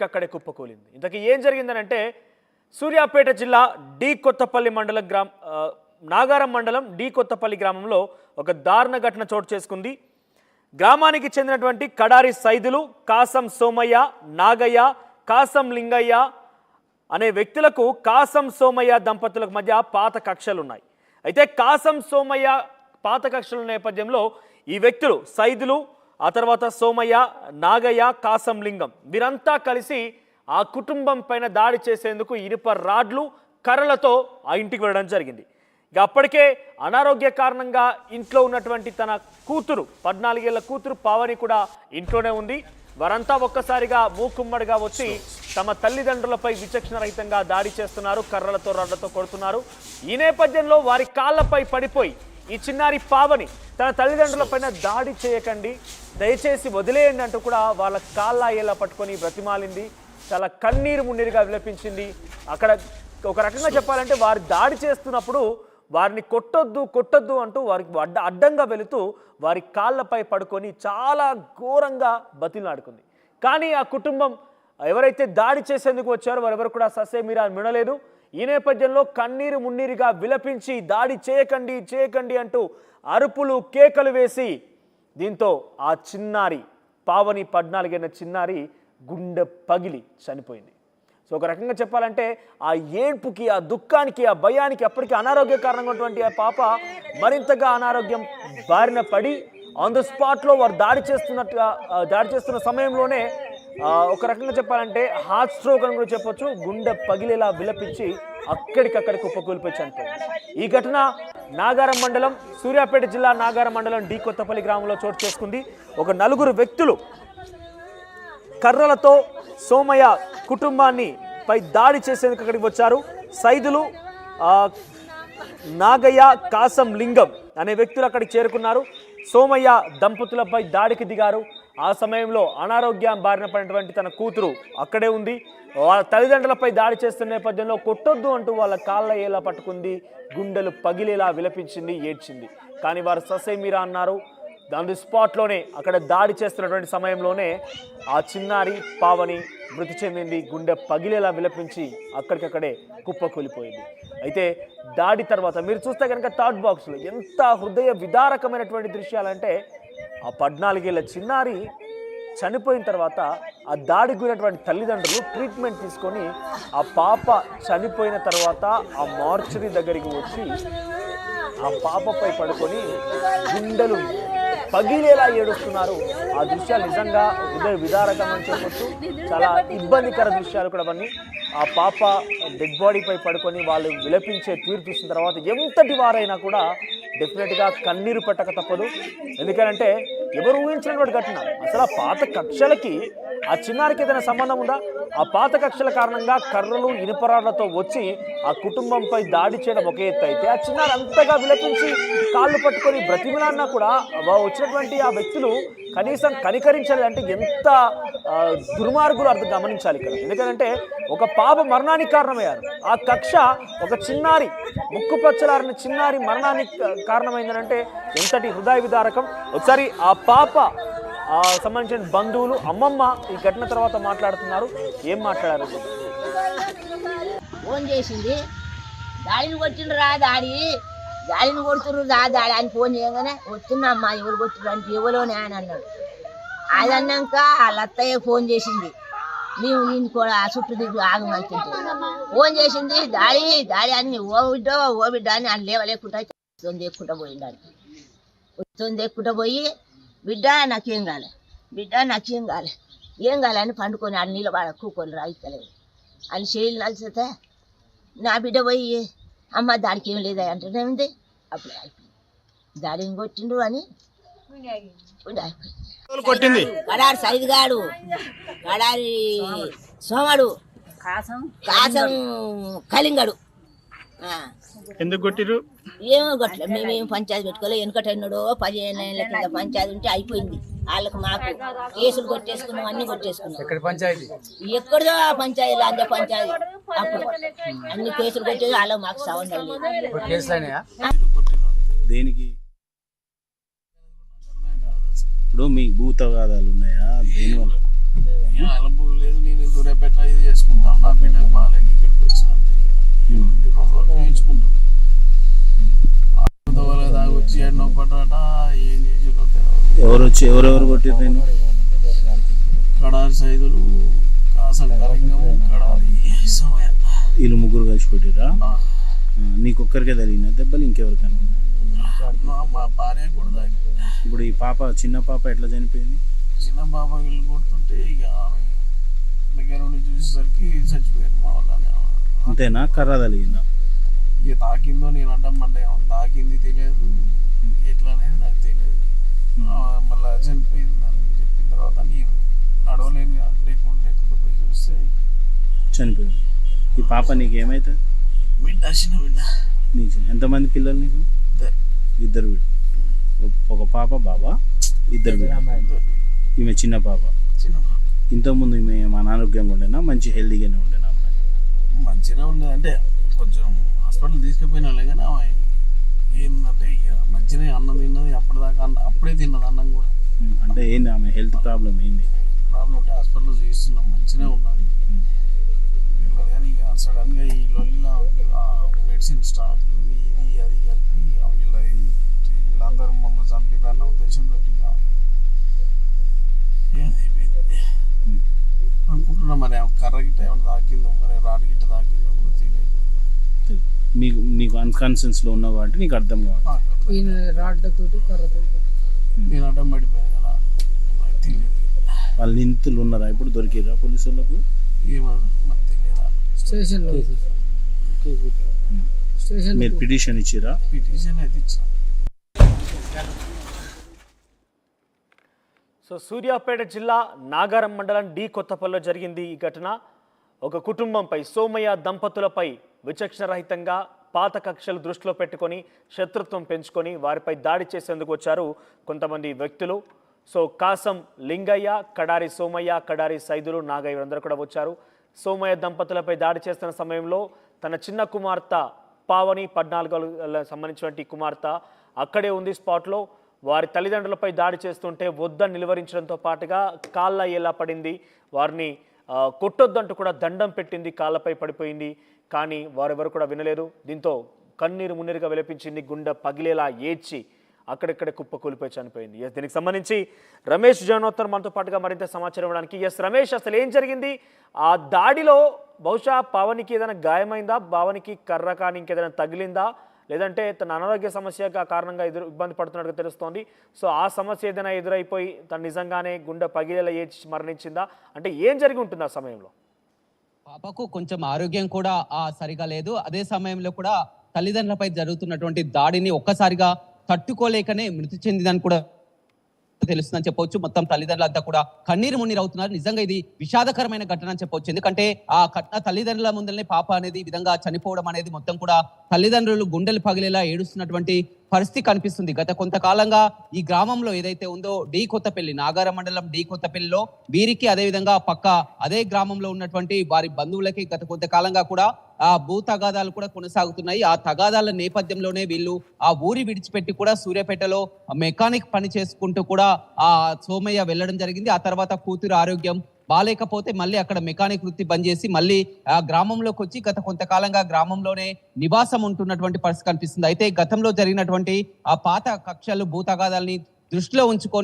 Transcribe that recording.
అక్కడే కుప్పకూలింది. ఇంతకీ ఏం జరిగిందనంటే సూర్యాపేట జిల్లా డి కొత్తపల్లి మండలం నాగారం మండలం డి కొత్తపల్లి గ్రామంలో ఒక దారుణ ఘటన చోటు చేసుకుంది. గ్రామానికి చెందినటువంటి కడారి సైదులు, కాసం సోమయ్య, నాగయ్య, కాసం లింగయ్య అనే వ్యక్తులకు కాసం సోమయ్య దంపతులకు మధ్య పాత కక్షలున్నాయి. అయితే కాసం సోమయ్య పాత కక్షల నేపథ్యంలో ఈ వ్యక్తులు సైదులు, ఆ తర్వాత సోమయ్య, నాగయ్య, కాసం లింగం వీరంతా కలిసి ఆ కుటుంబం పైన దాడి చేసేందుకు ఇనుప రాడ్లు, కర్రలతో ఆ ఇంటికి వెళ్ళడం జరిగింది. ఇక అప్పటికే అనారోగ్య కారణంగా ఇంట్లో ఉన్నటువంటి తన కూతురు 14 ఏళ్ల కూతురు పావని కూడా ఇంట్లోనే ఉంది. వారంతా ఒక్కసారిగా మూకుమ్మడిగా వచ్చి తమ తల్లిదండ్రులపై విచక్షణ రహితంగా దాడి చేస్తున్నారు, కర్రలతో రాడ్లతో కొడుతున్నారు. ఈ నేపథ్యంలో వారి కాళ్లపై పడిపోయి ఈ చిన్నారి పావని తన తల్లిదండ్రులపైన దాడి చేయకండి, దయచేసి వదిలేయండి అంటూ కూడా వాళ్ళ కాళ్ళ అయ్యేలా పట్టుకొని బ్రతిమాలింది. చాలా కన్నీరు మున్నీరుగా విలపించింది. అక్కడ ఒక రకంగా చెప్పాలంటే వారు దాడి చేస్తున్నప్పుడు వారిని కొట్టొద్దు అంటూ వారికి అడ్డంగా వెళుతూ వారి కాళ్ళపై పడుకొని చాలా ఘోరంగా బతిలాడుకుంది. కానీ ఆ కుటుంబం ఎవరైతే దాడి చేసేందుకు వచ్చారో వారెవరు కూడా ససేమిరా వినలేదు. ఈ నేపథ్యంలో కన్నీరు మున్నీరుగా విలపించి దాడి చేయకండి అంటూ అరుపులు, కేకలు వేసి దీంతో ఆ చిన్నారి పావని 14 ఏళ్ల చిన్నారి గుండె పగిలి చనిపోయింది. సో ఒక రకంగా చెప్పాలంటే ఆ ఏడ్పుకి, ఆ దుఃఖానికి, ఆ భయానికి అప్పటికి అనారోగ్య కారణంగా ఉన్నటువంటి ఆ పాప మరింతగా అనారోగ్యం బారిన పడి ఆన్ ద స్పాట్లో వారు దాడి చేస్తున్న సమయంలోనే ఒక రకంగా చెప్పాలంటే హార్ట్ స్ట్రోక్ అని కూడా చెప్పొచ్చు, గుండె పగిలేలా విలపించి అక్కడికక్కడ కుప్పకూలిపోయి చనిపోయింది. ఈ ఘటన నాగారం మండలం, సూర్యాపేట జిల్లా నాగారం మండలం డి కొత్తపల్లి గ్రామంలో చోటు చేసుకుంది. ఒక 4 వ్యక్తులు కర్రలతో సోమయ్య కుటుంబాన్ని పై దాడి చేసేందుకు అక్కడికి వచ్చారు. సైదులు, నాగయ్య, కాసం లింగం అనే వ్యక్తులు అక్కడికి చేరుకున్నారు. సోమయ్య దంపతులపై దాడికి దిగారు. ఆ సమయంలో అనారోగ్యం బారిన పడినటువంటి తన కూతురు అక్కడే ఉంది. వాళ్ళ తల్లిదండ్రులపై దాడి చేస్తున్న నేపథ్యంలో కొట్టొద్దు అంటూ వాళ్ళ కాళ్ళ ఏలా పట్టుకుంది, గుండెలు పగిలేలా విలపించింది, ఏడ్చింది. కానీ వారు ససేమిరా అన్నారు. దాని స్పాట్లోనే అక్కడ దాడి చేస్తున్నటువంటి సమయంలోనే ఆ చిన్నారి పావని మృతి చెందింది. గుండె పగిలేలా విలపించి అక్కడికక్కడే కుప్పకూలిపోయింది. అయితే దాడి తర్వాత మీరు చూస్తే కనుక థర్డ్ బాక్స్లో ఎంత హృదయ విదారకమైనటువంటి దృశ్యాలంటే ఆ 14 ఏళ్ల చిన్నారి చనిపోయిన తర్వాత ఆ దాడికి గురైనటువంటి తల్లిదండ్రులు ట్రీట్మెంట్ తీసుకొని ఆ పాప చనిపోయిన తర్వాత ఆ మార్చరీ దగ్గరికి వచ్చి ఆ పాపపై పడుకొని గుండెలు పగిలేలా ఏడుస్తున్నారు. ఆ దృశ్యాలు నిజంగా హృదయ విదారకం అని చెప్పొచ్చు. చాలా ఇబ్బందికర దృశ్యాలు కూడా అవన్నీ. ఆ పాప డెడ్ బాడీపై పడుకొని వాళ్ళు విలపించే తీరు చూసిన తర్వాత ఎంతటి వారైనా కూడా డెఫినెట్గా కన్నీరు పెట్టక తప్పదు. ఎందుకంటే ఎవరు ఊహించినటువంటి ఘటన. అసలు ఆ పాత కక్షలకి ఆ చిన్నారికి ఏదైనా సంబంధం ఉందా? ఆ పాత కక్షల కారణంగా కర్రలు, ఇనుపరాళ్లతో వచ్చి ఆ కుటుంబంపై దాడి చేయడం ఒక ఎత్తు అయితే, ఆ చిన్నారి అంతగా విలపించి కాళ్ళు పట్టుకొని బ్రతిమలాడినా కూడా వచ్చినటువంటి ఆ వ్యక్తులు కనీసం కనికరించాలి అంటే ఎంత దుర్మార్గులు అర్థం గమనించాలి ఇక్కడ. ఎందుకంటే ఒక పాప మరణానికి కారణమయ్యారు. ఆ కక్ష ఒక చిన్నారి ముక్కుపచ్చలారిన చిన్నారి మరణానికి కారణమైందనంటే ఎంతటి హృదయ విదారకం. ఒకసారి ఆ పాప సంబంధించిన బంధువులు, అమ్మమ్మ ఈ ఘటన తర్వాత మాట్లాడుతున్నారు. ఏం మాట్లాడారు? ఫోన్ చేసింది, దాడిని కొట్టిండ్రు రా, దాడిని కొడుతుర్రు రా దాడి అని ఫోన్ చేయగానే వస్తున్నా అమ్మా, ఎవరు కొట్టిర్రు అంటే ఎవరోనే అని అన్నాడు. అది అన్నాక వాళ్ళ అత్తయ్య ఫోన్ చేసింది, మేము నేను కూడా చుట్టూ దిగు ఆగమవుతుంటే ఫోన్ చేసింది. దాడి అని ఓ బిడ్డ అని అని లేవలేకుండా ఎక్కుంటా పోయిండాడు. ఎక్కుంటా పోయి బిడ్డ నాకేం కాలే ఏం కాలని పండుకొని ఆడ నిలబడ కూకొని రాయితలేదు అని చేయలు నలిసితే నా బిడ్డ పోయి అమ్మ దాడికి ఏం లేదా అంటేనే ఉంది. అప్పుడు అయిపోయింది, దాడిని కొట్టిండు అని కొట్టింది. కడారి సైదుగాడు, కడారి సోమడు, కాసం కలింగడు. ఎందుకు కొట్టిరు? ఏమో కొట్టలే, మేమేం పంచాయతీ పెట్టుకోలే. వెనుకటెన్నడో 15 ఏళ్ళ కింద పంచాయతీ ఉంటే అయిపోయింది. వాళ్ళకు మాకు కేసులు కొట్టేసుకున్నాం, అన్ని కొట్టేసుకున్నాం. ఎక్కడదో ఆ పంచాయతీలో అందే పంచాయతీ అప్పుడు అన్ని కేసులు కొట్టేది. వాళ్ళకి మాకు సంబంధం లేదు. దేనికి ఇప్పుడు మీకు భూతగాదాలు ఉన్నాయా? దేనివల్ల? అలపు లేదు, నేను సూర్యాపేట ఇది చేసుకుంటాను, నా బిడ్డకు బాగాలేదు, ఇక్కడికి వచ్చినంత 2 రోజులు నేర్చుకుంటాను. తాగొచ్చి ఎన్నో పట్టాట ఏం చేసిరో తెలియదు. ఎవరెవరు కొట్టిరు నేను? కడారి సైదులు, కాసం కలింగము, కడారి సమయ. వీళ్ళు ముగ్గురు కలిసి కొట్టిరా? నీకు ఒక్కరికే తగిలిన దెబ్బలు ఇంకెవరికైనా? మా భార్య కూడా తాగి. ఇప్పుడు ఈ పాప, చిన్న పాప ఎట్లా చనిపోయింది? చిన్న పాప వీళ్ళు కొడుతుంటే ఇక ఆమె దగ్గర నుండి చూసేసరికి చచ్చిపోయారు మా వాళ్ళని. అంతేనా? కర్ర తగిలిందా? ఇక తాకిందో నేను అడ్డమంటే తాకింది తెలియదు, ఎట్లా అనేది నాకు తెలియదు. మళ్ళీ చనిపోయింది అని చెప్పిన తర్వాత నేను నడవలేని లేకుండా పోయి చూస్తే చనిపోయింది. ఈ పాప నీకు ఏమవుతుంది? బిడ్డ, చిన్న బిడ్డ. నీకు ఎంతమంది పిల్లలు నీకు? ఇద్దరు బిడ్డ. ఒక పాప బాబా, ఇద్దరు బిడ్డ. ఈమె చిన్న పాప. చిన్న పాప. ఇంతకుముందు ఈమె మన అనారోగ్యంగా ఉండేనా, మంచి హెల్దీగానే ఉండేనా? మంచిగా ఉండేది, అంటే కొంచెం హాస్పిటల్ తీసుకుపోయినా కానీ ఆమె ఏంటంటే ఇక మంచిగా అన్నం తిన్నది, అప్పటిదాకా అప్పుడే తిన్నది అన్నం కూడా. అంటే ఏంది ఆమె హెల్త్ ప్రాబ్లం ఏంది? ప్రాబ్లం ఉంటే హాస్పిటల్లో చూస్తున్నాం, మంచిగా ఉన్నది. కానీ ఇక సడన్గా ఈ లొల్లిలో మెడిసిన్ స్టాక్ ఇది అది కలిపి వీళ్ళందరూ మమ్మల్ని చంపిదన్న ఉద్దేశంతో ఏదైపోయింది అనుకుంటున్నా. మరి కర్ర గిట్ట ఏమైనా తాకిందో, మరి రాడు గిట్ట తాకిందో కూడా తెలియదు. నీకు అన్కాన్షియస్లో ఉన్నావు అంటే నీకు అర్థం కావాలి. నేను అడ్డం పడిపోయాను కదా, తెలియదు. వాళ్ళ నిందితులు ఉన్నారా ఇప్పుడు? దొరికిరా పోలీసు వాళ్ళకు? ఏమో నాకు తెలియదా. మీరు పిటిషన్ ఇచ్చిరా? పిటిషన్ అయితే ఇచ్చాను. సో సూర్యాపేట జిల్లా నాగారం మండలం డి కొత్తపల్లిలో జరిగింది ఈ ఘటన. ఒక కుటుంబంపై, సోమయ్య దంపతులపై విచక్షణరహితంగా పాత కక్షలు దృష్టిలో పెట్టుకొని శత్రుత్వం పెంచుకొని వారిపై దాడి చేసేందుకు వచ్చారు కొంతమంది వ్యక్తులు. సో కాసం లింగయ్య, కడారి సోమయ్య, కడారి సైదులు, నాగయ్య వీరందరూ కూడా వచ్చారు. సోమయ్య దంపతులపై దాడి చేస్తున్న సమయంలో తన చిన్న కుమార్తె పావని, 14 సంబంధించినటువంటి కుమార్తె అక్కడే ఉంది స్పాట్లో. వారి తల్లిదండ్రులపై దాడి చేస్తుంటే వద్దని నిలువరించడంతో పాటుగా కాళ్ళ ఎలా పడింది, వారిని కొట్టొద్దంటూ కూడా దండం పెట్టింది, కాళ్ళపై పడిపోయింది. కానీ వారెవరు కూడా వినలేరు. దీంతో కన్నీరు మున్నీరుగా విలపించింది, గుండె పగిలేలా ఏడ్చి అక్కడెక్కడే కుప్ప కూలిపోయి చనిపోయింది. దీనికి సంబంధించి రమేష్ జనోత్తర్ మనతో పాటుగా మరింత సమాచారం ఇవ్వడానికి. రమేష్, అసలు ఏం జరిగింది? ఆ దాడిలో బహుశా పావనికి ఏదైనా గాయమైందా, భావనికి కర్ర కానీ ఇంకేదైనా తగిలిందా, లేదంటే తన అనారోగ్య సమస్య కారణంగా ఇబ్బంది పడుతున్నట్టుగా తెలుస్తోంది. సో ఆ సమస్య ఏదైనా ఎదురైపోయి తను నిజంగానే గుండె పగిలేలా ఏడ్చి మరణించిందా? అంటే ఏం జరిగి ఉంటుంది ఆ సమయంలో? పాపకు కొంచెం ఆరోగ్యం కూడా సరిగా లేదు. అదే సమయంలో కూడా తల్లిదండ్రులపై జరుగుతున్నటువంటి దాడిని ఒక్కసారిగా తట్టుకోలేకనే మృతి చెందిందని కూడా తెలుస్తుందని చెప్పవచ్చు. మొత్తం తల్లిదండ్రులంతా కూడా కన్నీరు మున్నీరు అవుతున్నారు. నిజంగా ఇది విషాదకరమైన ఘటన అని చెప్పవచ్చు. ఎందుకంటే ఆ తల్లిదండ్రుల ముందరనే పాప అనేది ఈ విధంగా చనిపోవడం అనేది మొత్తం కూడా తల్లిదండ్రులు గుండెలు పగిలేలా ఏడుస్తున్నటువంటి పరిస్థితి కనిపిస్తుంది. గత కొంతకాలంగా ఈ గ్రామంలో ఏదైతే ఉందో డి కొత్తపల్లి, నాగారం మండలం డి కొత్తపల్లిలో వీరికి అదేవిధంగా పక్క అదే గ్రామంలో ఉన్నటువంటి వారి బంధువులకి గత కొంతకాలంగా కూడా ఆ భూ తగాదాలు కూడా కొనసాగుతున్నాయి. ఆ తగాదాల నేపథ్యంలోనే వీళ్ళు ఆ ఊరి విడిచిపెట్టి కూడా సూర్యాపేటలో మెకానిక్ పని చేసుకుంటూ కూడా ఆ సోమయ్య వెళ్ళడం జరిగింది. ఆ తర్వాత కూతురు ఆరోగ్యం బాలేకపోతే మళ్ళీ అక్కడ మెకానిక్ వృత్తి బంద్ చేసి మళ్ళీ ఆ గ్రామంలోకి వచ్చి గత కొంతకాలంగా గ్రామంలోనే నివాసం ఉంటున్నటువంటి పరిస్థితి కనిపిస్తుంది. అయితే గతంలో జరిగినటువంటి ఆ పాత కక్షలు, భూ తగాదాలని దృష్టిలో ఉంచుకొని